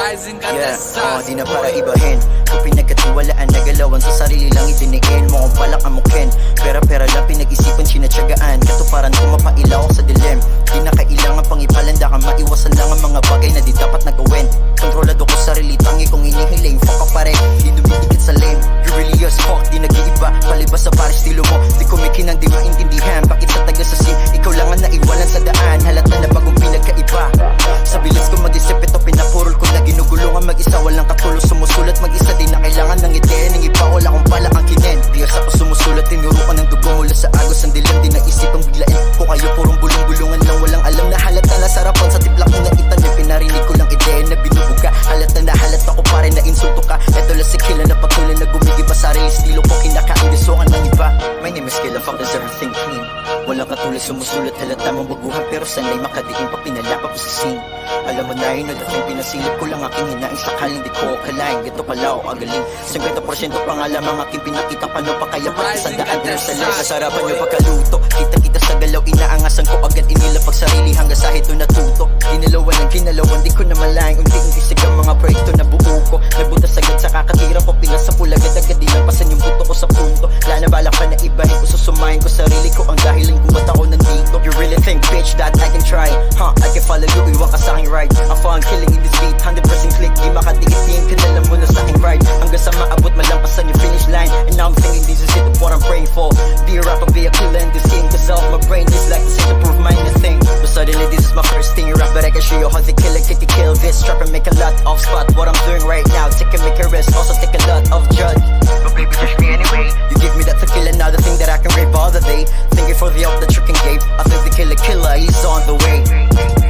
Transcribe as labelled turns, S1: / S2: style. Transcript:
S1: Rising ka
S2: Yeah,
S1: sa
S2: di na para ibahin. Kung pinagkatiwalaan, nagalawan sa sarili lang idiniin mo kung balak amukin. Pera-pera lang pinag-isipan, sinatsagaan. Katuparan ko mapailaw sa dilim. Di na kailangan pang ipalanda ka, maiwasan lang ang mga bagay na di dapat nagawin. Kontrolado ko sarili, tangi kong inihiling. Fuck ka pare, di dumidikit sa lane. You really as fuck, di nag-iiba. Palibas sa pare estilo mo, di kumikinang di maintindihan. Bakit sa taga sa scene, ikaw lang ang naiwalan sa daan. Halata na bagong pinagkaiba. Sa bilis ko mag-isip ito, pinapurol ko na ginugulungan mag-isa. Walang katulong sumusulat mag-isa, di na kailangan ng ideya ng iba. Wala akong balak ang kinin. Diyos ako sumusulat, tinurukan ng dugo mula sa agos ang dilim. Di naisipang biglain ko kayo, purong bulong-bulungan lang. Walang alam na halata na sarapan sa tiplak na itan. Yung pinarinig ko lang ideya na binubuga. Halata na halata ko pare na insulto ka. Eto lang si Killa na patuloy na gumigiba. Sarili estilo ko kinakain gustuhan ng iba. My name is Killa, fuck does everything clean. Walang katulad sumusulat, halata mong baguhan. Pero sanay makadiin pa pinalapa ko sa scene. Alam mo na yun, dating pinasilip ko lang aking hinaing sakaling di ko kalain. Gito pala o agaling 50% pa nga lamang aking pinakita. Paano pa kaya pati sa daan din sa lang. Kasarapan nyo pagkaluto, kita-kita sa galaw. Inaangasan ko agad inilapag sarili hanggang sa hito natuto. Ginalawan ng ginalawan, di ko na malaing. Unti-unti sigang mga proyekto na buo ko. Nabutas agad sa kakatira ko, pinasapul agad-agad. Dinapasan yung buto ko sa punto. Wala na balak pa na ibahin ko, susumahin ko sarili ko. Ang dahilan kung ba't ako nandito. You really think bitch that I can try? I can follow you, iwan ka sa aking ride. I'm fun killing in this beat, 100% click. Di makatikitin, kanalam mo na sa aking ride. Hanggang sa maabot malampasan yung finish line. And now I'm thinking this is it, what I'm praying for. Be a rapper, be a killer in this scene. Cause all my brain is like the same to prove my inner thing. But suddenly this is my first thing. You rap, but I can show you how to kill it. Kitty kill this, trap and make a lot of spot. What I'm doing right now, take and make a risk. Also take a lot of judge. But baby, just me anyway. You give me that tequila, now the thing that I can rave all the day. Thank you for the help that you can give. I think the killer, he's on the way.